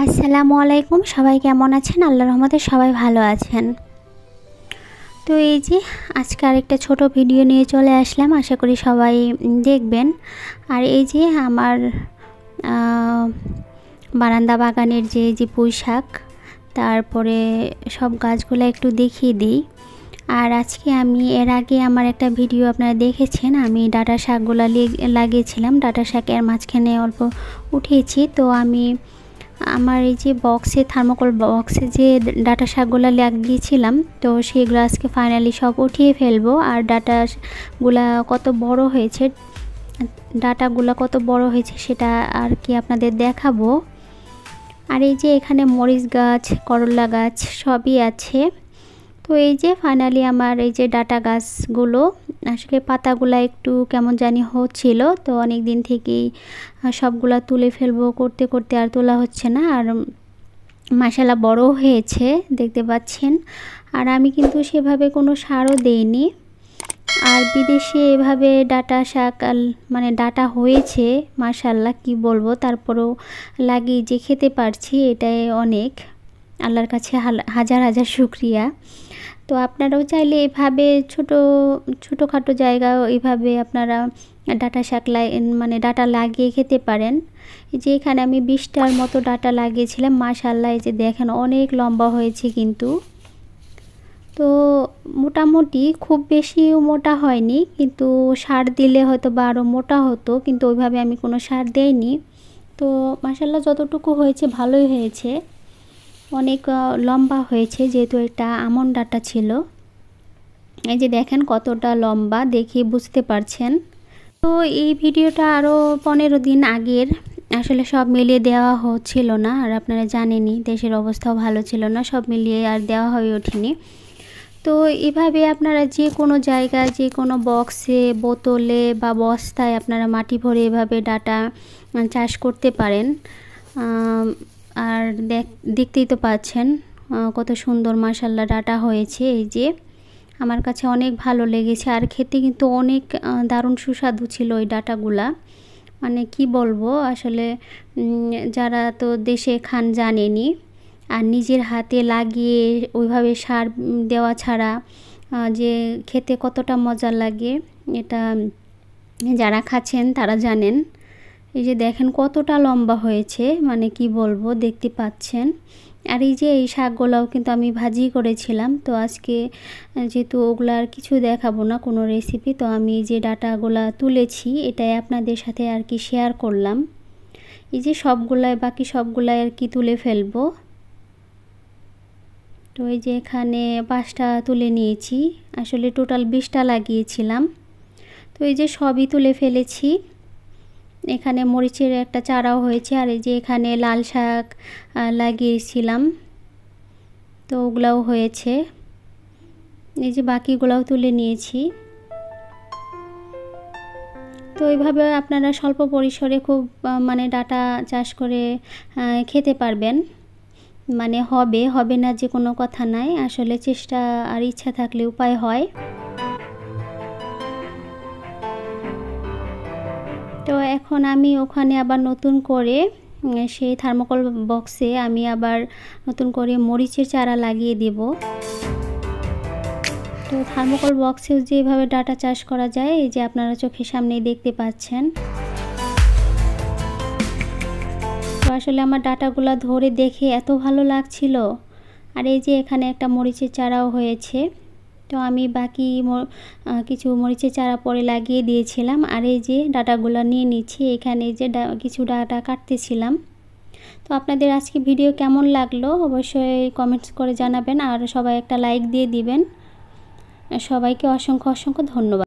আসসালামু আলাইকুম। সবাই কেমন আছেন? আল্লাহর রহমতে সবাই ভালো আছেন। তো এই যে আজকে আরেকটা ছোট ভিডিও নিয়ে চলে আসলাম, আশা করি সবাই দেখবেন। আর এই যে আমার বারান্দা বাগানের যে পুঁই শাক, তারপরে সব গাছগুলো একটু দেখিয়ে দিই। আর আজকে আমি এর আগে আমার একটা ভিডিও আপনারা দেখেছেন, আমি ডাঁটা শাকগুলো লাগিয়েছিলাম। ডাঁটা শাকের মাঝখানে অল্প উঠিয়েছি। তো আমি আমার এই যে থার্মোকল বক্সে যে ডাঁটা শাকগুলো লাগিয়েছিলাম, তো সেগুলো আজকে ফাইনালি সব উঠিয়ে ফেলবো। আর ডাঁটাগুলা কত বড় হয়েছে, ডাঁটাগুলো কত বড় হয়েছে সেটা আর কি আপনাদের দেখাবো। আর এই যে এখানে মরিচ গাছ, করলা গাছ সবই আছে। তো এই যে ফাইনালি আমার এই যে ডাঁটা গাছগুলো, আসলে পাতাগুলো একটু কেমন জানি হচ্ছিল, তো অনেক দিন থেকেই সবগুলা তুলে ফেলবো করতে করতে আর তোলা হচ্ছে না। আর মাশাআল্লাহ বড় হয়েছে দেখতে পাচ্ছেন। আর আমি কিন্তু সেভাবে কোনো সারও দেইনি। আর বিদেশে এভাবে ডাঁটা শাক মানে ডাঁটা হয়েছে মাশাআল্লাহ, কি বলবো। তারপরেও লাগিয়ে যে খেতে পারছি, এটাই অনেক, আল্লাহর কাছে হাজার হাজার শুকরিয়া। তো আপনারাও চাইলে এভাবে ছোটোখাটো জায়গা এইভাবে আপনারা ডাঁটা শাক মানে ডাঁটা লাগিয়ে খেতে পারেন। এই যে এখানে আমি 20টার মতো ডাঁটা লাগিয়েছিলাম, মাশাআল্লাহ এই যে দেখেন অনেক লম্বা হয়েছে কিন্তু। তো মোটামুটি খুব বেশিও মোটা হয়নি, কিন্তু সার দিলে হয়তো বা আরও মোটা হতো, কিন্তু ওইভাবে আমি কোনো সার দেইনি। তো মাশাআল্লাহ যতটুকু হয়েছে ভালোই হয়েছে, অনেক লম্বা হয়েছে, যেহেতু এটা আমন ডাঁটা ছিল। এই যে দেখেন কতটা লম্বা, দেখে বুঝতে পারছেন। তো এই ভিডিওটা আরও 15 দিন আগের, আসলে সব মিলিয়ে দেওয়া হচ্ছিল না। আর আপনারা জানেনই দেশের অবস্থাও ভালো ছিল না, সব মিলিয়ে আর দেওয়া হয়ে ওঠেনি। তো এভাবে আপনারা যে কোনো জায়গায়, যে কোনো বক্সে, বোতলে বা বস্তায় আপনারা মাটি ভরে এভাবে ডাঁটা চাষ করতে পারেন। আর দেখতেই তো পাচ্ছেন কত সুন্দর মাশাআল্লাহ ডাঁটা হয়েছে। এই যে আমার কাছে অনেক ভালো লেগেছে, আর খেতে কিন্তু অনেক দারুণ সুস্বাদু ছিল ওই ডাঁটাগুলা। মানে কি বলবো, আসলে যারা তো দেশে খান জানেনি। আর নিজের হাতে লাগিয়ে ওইভাবে সার দেওয়া ছাড়া যে খেতে কতটা মজা লাগে, এটা যারা খাচ্ছেন তারা জানেন। এই যে দেখেন কতটা লম্বা হয়েছে, মানে কি বলবো, দেখতে পাচ্ছেন। আর এই যে এই শাকগুলোও কিন্তু আমি ভাজি করেছিলাম। তো আজকে যেহেতু ওগুলো আর কিছু দেখাবো না, কোনো রেসিপি, তো আমি যে ডাটাগুলা তুলেছি এটাই আপনাদের সাথে আর কি শেয়ার করলাম। এই যে বাকি সবগুলাই আর কি তুলে ফেলবো। তো এই যে এখানে 5টা তুলে নিয়েছি, আসলে টোটাল 20টা লাগিয়েছিলাম। তো এই যে সবই তুলে ফেলেছি। এখানে মরিচের একটা চারাও হয়েছে। আর এই যে এখানে লাল শাক লাগিয়েছিলাম, তো ওগুলাও হয়েছে। এই যে বাকিগুলাও তুলে নিয়েছি। তো এইভাবে আপনারা স্বল্প পরিসরে খুব মানে ডাঁটা চাষ করে খেতে পারবেন। মানে হবে না যে কোনো কথা নাই, আসলে চেষ্টা আর ইচ্ছা থাকলে উপায় হয়। তো এখন আমি ওখানে আবার নতুন করে সেই থার্মোকল বক্সে আমি আবার নতুন করে মরিচের চারা লাগিয়ে দেব। তো থার্মোকল বক্সেও যেভাবে ডাঁটা চাষ করা যায়, এই যে আপনারা চোখের সামনেই দেখতে পাচ্ছেন। তো আসলে আমার ডাঁটাগুলো ধরে দেখে এত ভালো লাগছিল। আর এই যে এখানে একটা মরিচের চারাও হয়েছে। তো আমি বাকি কিছু মরিচের চারা পরে লাগিয়ে দিয়েছিলাম। আর এই যে ডাঁটাগুলো নিয়ে নিচ্ছি, এখানে যে কিছু ডাঁটা কাটতেছিলাম। তো আপনাদের আজকে ভিডিও কেমন লাগলো অবশ্যই কমেন্টস করে জানাবেন, আর সবাই একটা লাইক দিয়ে দিবেন। সবাইকে অসংখ্য অসংখ্য ধন্যবাদ।